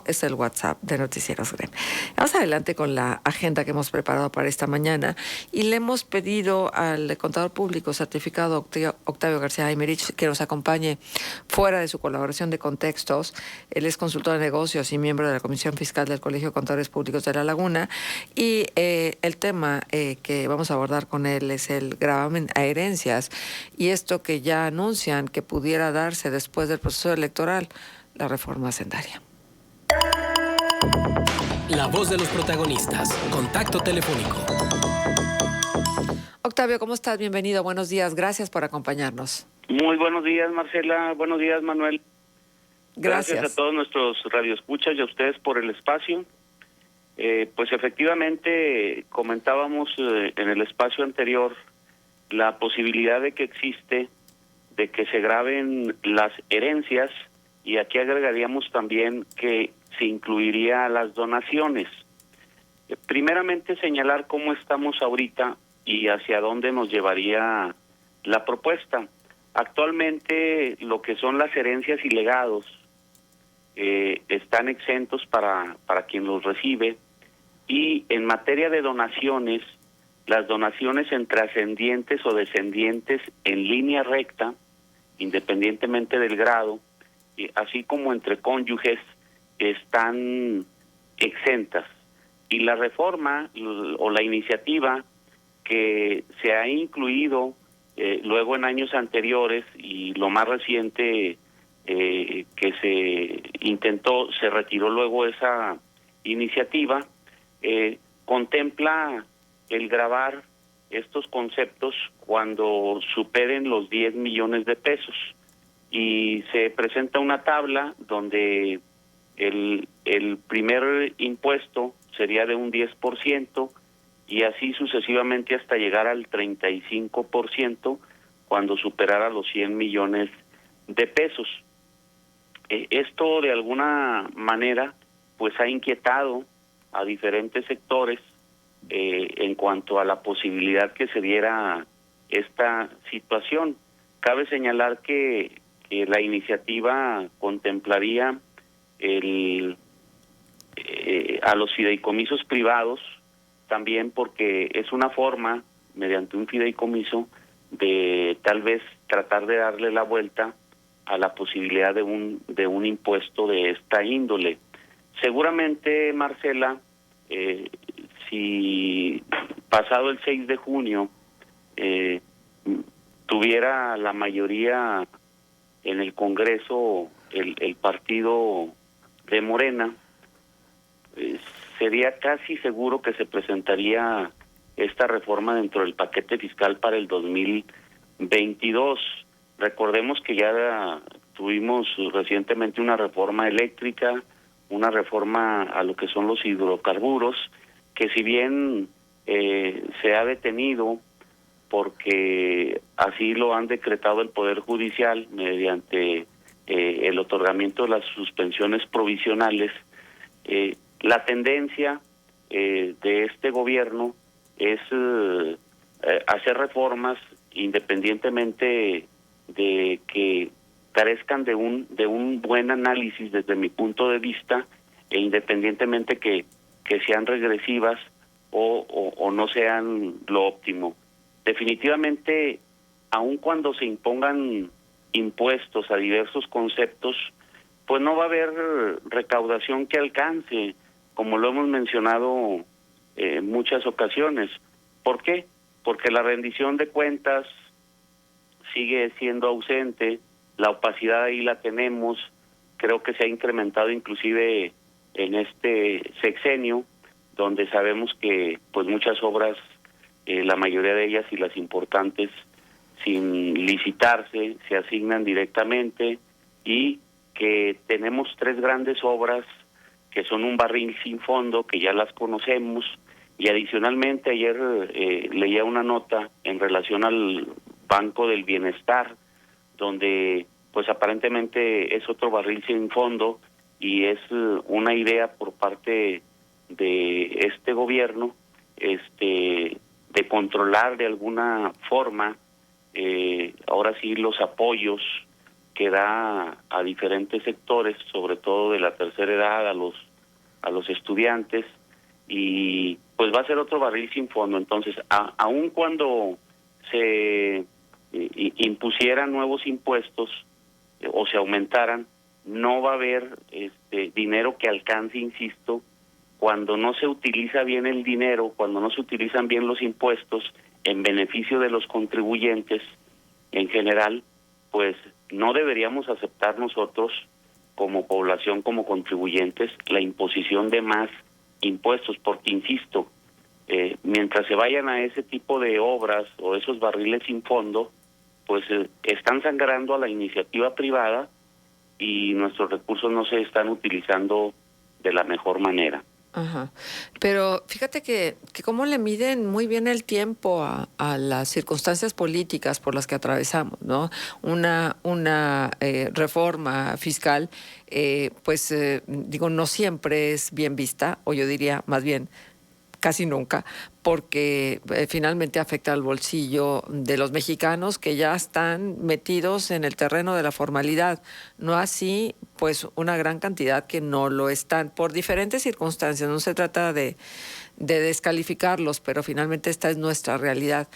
es el WhatsApp de Noticieros GREM. Vamos adelante con la agenda que hemos preparado para esta mañana y le hemos pedido al contador público certificado Octavio García Aymerich que nos acompañe fuera de su colaboración de contextos. Él es consultor de negocios y miembro de la Comisión Fiscal del Colegio de Contadores Públicos de La Laguna y el tema que vamos a abordar con él es el gravamen a herencias y esto que ya anuncian que pudiera darse después del proceso electoral, la reforma hacendaria. La voz de los protagonistas. Contacto telefónico. Octavio, ¿cómo estás? Bienvenido, buenos días, gracias por acompañarnos. Muy buenos días, Marcela, buenos días, Manuel. Gracias A todos nuestros radioescuchas y a ustedes por el espacio. Pues efectivamente comentábamos en el espacio anterior la posibilidad de que existe de que se graben las herencias y aquí agregaríamos también que se incluiría las donaciones. Primeramente señalar cómo estamos ahorita y hacia dónde nos llevaría la propuesta. Actualmente lo que son las herencias y legados están exentos para quien los recibe y en materia de donaciones, las donaciones entre ascendientes o descendientes en línea recta, independientemente del grado, así como entre cónyuges, están exentas. Y la reforma o la iniciativa que se ha incluido luego en años anteriores y lo más reciente que se intentó, se retiró luego esa iniciativa, contempla el gravar estos conceptos cuando superen los 10 millones de pesos y se presenta una tabla donde el primer impuesto sería de un 10% y así sucesivamente hasta llegar al 35% cuando superara los 100 millones de pesos. Esto de alguna manera pues ha inquietado a diferentes sectores en cuanto a la posibilidad que se diera esta situación. Cabe señalar que la iniciativa contemplaría a los fideicomisos privados también porque es una forma, mediante un fideicomiso, de tal vez tratar de darle la vuelta a la posibilidad de un impuesto de esta índole. Seguramente, Marcela, si pasado el 6 de junio tuviera la mayoría en el Congreso el partido de Morena, sería casi seguro que se presentaría esta reforma dentro del paquete fiscal para el 2022. Recordemos que ya tuvimos recientemente una reforma eléctrica, una reforma a lo que son los hidrocarburos, que si bien se ha detenido porque así lo han decretado el Poder Judicial mediante el otorgamiento de las suspensiones provisionales, la tendencia de este gobierno es hacer reformas independientemente de que carezcan de un buen análisis desde mi punto de vista e independientemente que sean regresivas o no sean lo óptimo. Definitivamente, aun cuando se impongan impuestos a diversos conceptos, pues no va a haber recaudación que alcance, como lo hemos mencionado en muchas ocasiones. ¿Por qué? Porque la rendición de cuentas sigue siendo ausente, la opacidad ahí la tenemos, creo que se ha incrementado inclusive en este sexenio, donde sabemos que pues muchas obras, la mayoría de ellas y las importantes, sin licitarse, se asignan directamente y que tenemos 3 grandes obras que son un barril sin fondo, que ya las conocemos, y adicionalmente ayer leía una nota en relación al Banco del Bienestar, donde pues aparentemente es otro barril sin fondo y es una idea por parte de este gobierno de controlar de alguna forma ahora sí los apoyos que da a diferentes sectores, sobre todo de la tercera edad, a los estudiantes, y pues va a ser otro barril sin fondo. Entonces, aun cuando se impusieran nuevos impuestos o se aumentaran, no va a haber dinero que alcance, insisto, cuando no se utiliza bien el dinero, cuando no se utilizan bien los impuestos en beneficio de los contribuyentes en general, pues no deberíamos aceptar nosotros como población, como contribuyentes, la imposición de más impuestos, porque insisto, mientras se vayan a ese tipo de obras o esos barriles sin fondo, pues están sangrando a la iniciativa privada y nuestros recursos no se están utilizando de la mejor manera. Ajá. Pero fíjate que cómo le miden muy bien el tiempo a las circunstancias políticas por las que atravesamos, ¿no? Una reforma fiscal, digo, no siempre es bien vista, o yo diría más bien casi nunca, porque finalmente afecta al bolsillo de los mexicanos que ya están metidos en el terreno de la formalidad. No así, pues, una gran cantidad que no lo están por diferentes circunstancias. No se trata de descalificarlos, pero finalmente esta es nuestra realidad.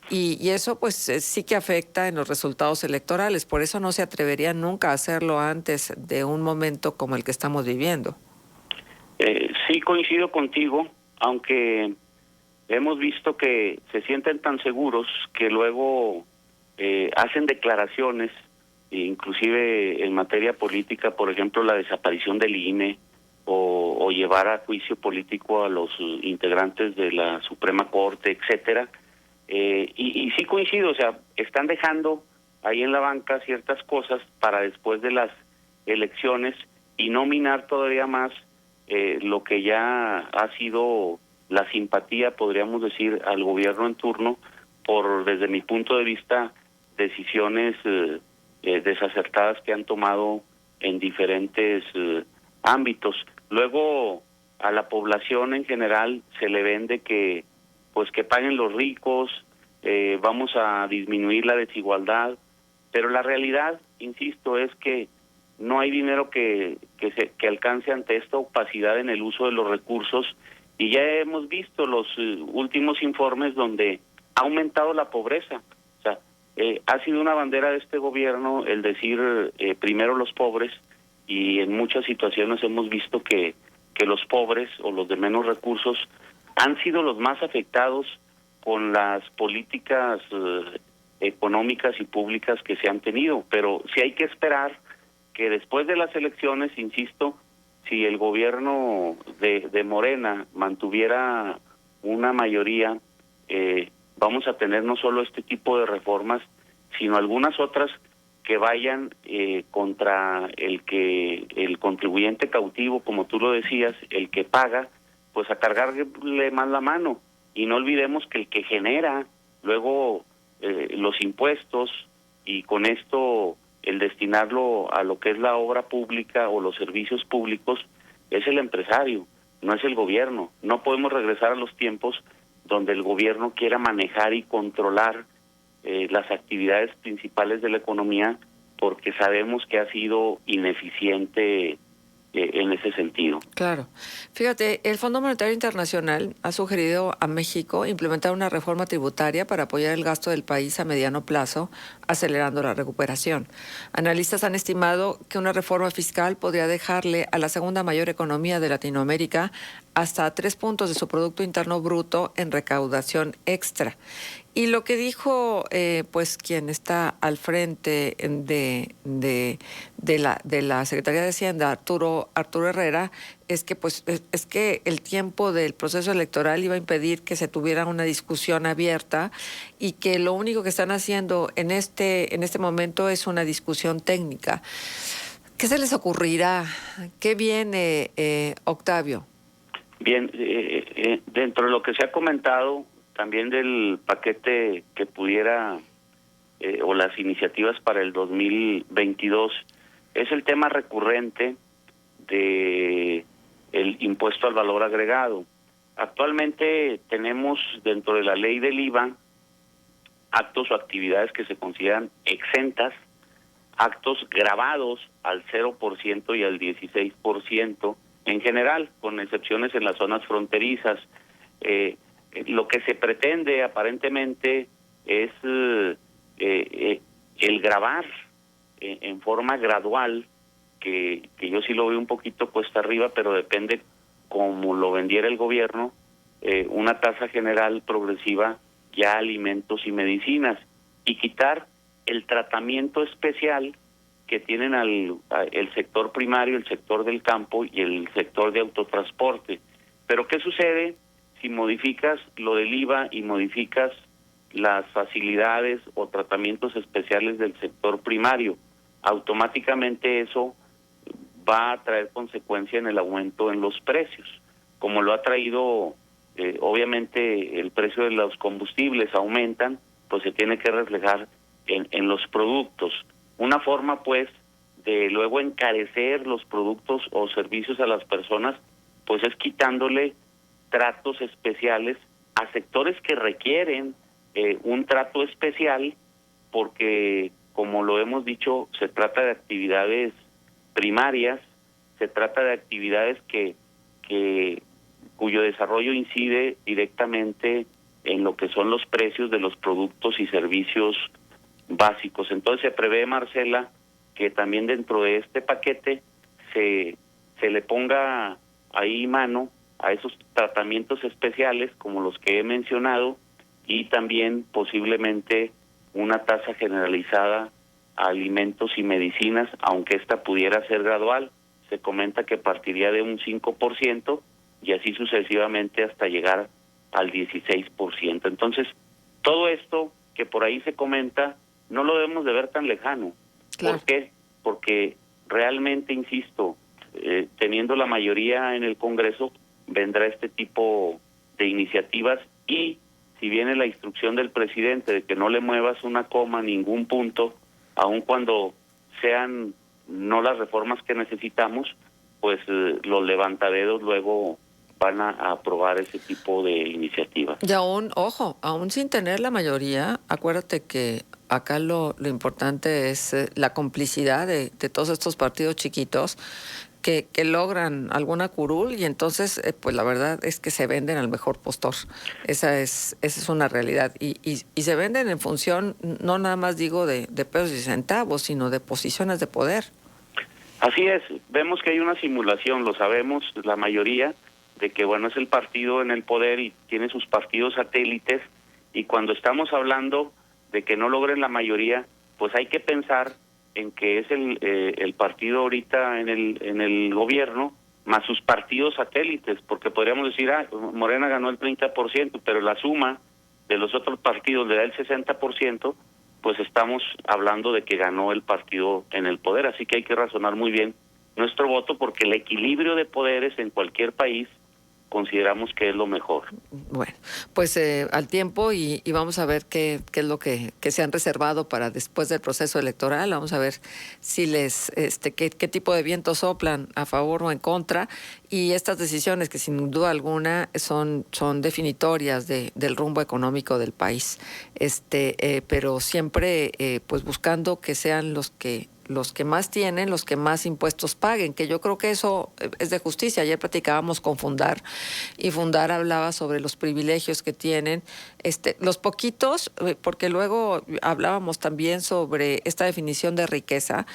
Y eso, pues, sí que afecta en los resultados electorales. Por eso no se atrevería nunca a hacerlo antes de un momento como el que estamos viviendo. Sí, coincido contigo, aunque hemos visto que se sienten tan seguros que luego hacen declaraciones, inclusive en materia política, por ejemplo, la desaparición del INE o llevar a juicio político a los integrantes de la Suprema Corte, etcétera. Y sí coincido, o sea, están dejando ahí en la banca ciertas cosas para después de las elecciones y no minar todavía más lo que ya ha sido la simpatía, podríamos decir, al gobierno en turno por, desde mi punto de vista, decisiones desacertadas que han tomado en diferentes ámbitos. Luego, a la población en general se le vende que, pues, que paguen los ricos, vamos a disminuir la desigualdad, pero la realidad, insisto, es que no hay dinero que alcance ante esta opacidad en el uso de los recursos, y ya hemos visto los últimos informes donde ha aumentado la pobreza. O sea, ha sido una bandera de este gobierno el decir primero los pobres, y en muchas situaciones hemos visto que los pobres o los de menos recursos han sido los más afectados con las políticas económicas y públicas que se han tenido. Pero sí hay que esperar que después de las elecciones, insisto, si el gobierno de Morena mantuviera una mayoría, vamos a tener no solo este tipo de reformas, sino algunas otras que vayan contra el contribuyente cautivo, como tú lo decías, el que paga, pues a cargarle más la mano. Y no olvidemos que el que genera luego los impuestos, y con esto el destinarlo a lo que es la obra pública o los servicios públicos, es el empresario, no es el gobierno. No podemos regresar a los tiempos donde el gobierno quiera manejar y controlar las actividades principales de la economía, porque sabemos que ha sido ineficiente en ese sentido. Claro. Fíjate, el Fondo Monetario Internacional ha sugerido a México implementar una reforma tributaria para apoyar el gasto del país a mediano plazo, acelerando la recuperación. Analistas han estimado que una reforma fiscal podría dejarle a la segunda mayor economía de Latinoamérica hasta 3 puntos de su Producto Interno Bruto en recaudación extra. Y lo que dijo, pues, quien está al frente de la Secretaría de Hacienda, Arturo Herrera, es que, pues, es que el tiempo del proceso electoral iba a impedir que se tuviera una discusión abierta, y que lo único que están haciendo en este momento es una discusión técnica. ¿Qué se les ocurrirá? ¿Qué viene, Octavio? Bien, dentro de lo que se ha comentado también del paquete que pudiera o las iniciativas para el 2022, es el tema recurrente de el impuesto al valor agregado. Actualmente tenemos dentro de la ley del IVA actos o actividades que se consideran exentas actos grabados al 0% y al 16% en general, con excepciones en las zonas fronterizas. Lo que se pretende aparentemente es el grabar en forma gradual, que yo sí lo veo un poquito cuesta arriba, pero depende cómo lo vendiera el gobierno, una tasa general progresiva ya a alimentos y medicinas, y quitar el tratamiento especial que tienen el sector primario, el sector del campo y el sector de autotransporte. Pero ¿qué sucede si modificas lo del IVA y modificas las facilidades o tratamientos especiales del sector primario? Automáticamente eso va a traer consecuencia en el aumento en los precios, como lo ha traído, obviamente el precio de los combustibles aumentan, pues se tiene que reflejar en los productos. Una forma, pues, de luego encarecer los productos o servicios a las personas, pues es quitándole tratos especiales a sectores que requieren un trato especial, porque, como lo hemos dicho, se trata de actividades primarias, se trata de actividades cuyo desarrollo incide directamente en lo que son los precios de los productos y servicios básicos. Entonces se prevé, Marcela, que también dentro de este paquete se le ponga ahí mano a esos tratamientos especiales como los que he mencionado, y también posiblemente una tasa generalizada a alimentos y medicinas, aunque esta pudiera ser gradual. Se comenta que partiría de un 5% y así sucesivamente hasta llegar al 16%. Entonces, todo esto que por ahí se comenta no lo debemos de ver tan lejano. Claro. ¿Por qué? Porque realmente, insisto, teniendo la mayoría en el Congreso, vendrá este tipo de iniciativas, y si viene la instrucción del presidente de que no le muevas una coma, ningún punto, aun cuando sean no las reformas que necesitamos, pues los levantaderos luego van a aprobar ese tipo de iniciativas. Y aún, ojo, aún sin tener la mayoría, acuérdate que acá lo importante es la complicidad de todos estos partidos chiquitos que logran alguna curul, y entonces pues la verdad es que se venden al mejor postor. Esa es una realidad, y se venden en función, no nada más digo de pesos y centavos, sino de posiciones de poder. Así es, vemos que hay una simulación, lo sabemos la mayoría, de que bueno, es el partido en el poder y tiene sus partidos satélites, y cuando estamos hablando de que no logren la mayoría, pues hay que pensar en que es el partido ahorita en el gobierno más sus partidos satélites, porque podríamos decir, Morena ganó el 30%, pero la suma de los otros partidos le da el 60%, pues estamos hablando de que ganó el partido en el poder. Así que hay que razonar muy bien nuestro voto, porque el equilibrio de poderes en cualquier país consideramos que es lo mejor. Bueno, pues al tiempo, y vamos a ver qué es lo que se han reservado para después del proceso electoral. Vamos a ver si qué tipo de vientos soplan a favor o en contra, y estas decisiones que sin duda alguna son definitorias del rumbo económico del país. Pero siempre pues buscando que sean los que más tienen, los que más impuestos paguen, que yo creo que eso es de justicia. Ayer platicábamos con Fundar, y Fundar hablaba sobre los privilegios que tienen los poquitos, porque luego hablábamos también sobre esta definición de riqueza,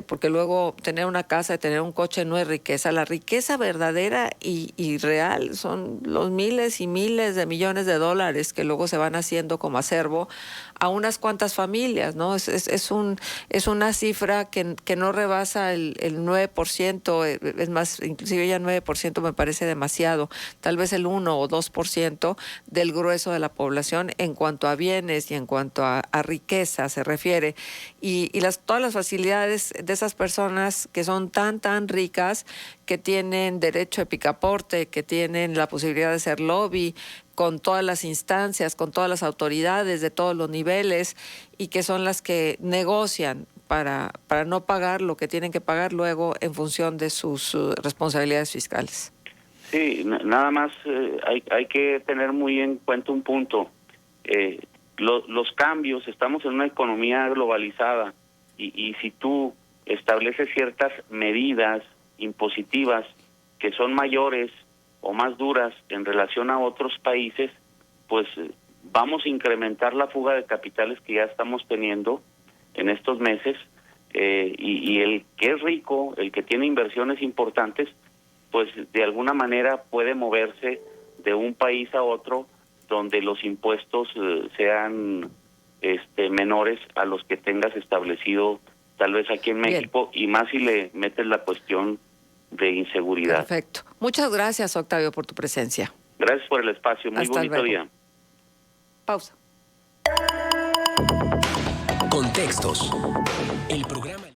porque luego tener una casa y tener un coche no es riqueza. La riqueza verdadera y real son los miles y miles de millones de dólares que luego se van haciendo como acervo a unas cuantas familias, ¿no? Es una cifra que no rebasa el 9%, es más, inclusive ya 9% me parece demasiado, tal vez el 1 o 2% del grueso de la población en cuanto a bienes y en cuanto a riqueza se refiere, y todas las facilidades de esas personas que son tan ricas, que tienen derecho de picaporte, que tienen la posibilidad de hacer lobby con todas las instancias, con todas las autoridades de todos los niveles, y que son las que negocian para no pagar lo que tienen que pagar luego en función de sus responsabilidades fiscales. Sí, nada más hay que tener muy en cuenta un punto. Los cambios, estamos en una economía globalizada, y si tú estableces ciertas medidas impositivas que son mayores o más duras en relación a otros países, pues vamos a incrementar la fuga de capitales que ya estamos teniendo en estos meses, y el que es rico, el que tiene inversiones importantes, pues de alguna manera puede moverse de un país a otro donde los impuestos sean menores a los que tengas establecido tal vez aquí en México, y más si le metes la cuestión de inseguridad. Perfecto. Muchas gracias, Octavio, por tu presencia. Gracias por el espacio. Muy Hasta bonito luego. día. Pausa. Contextos. El programa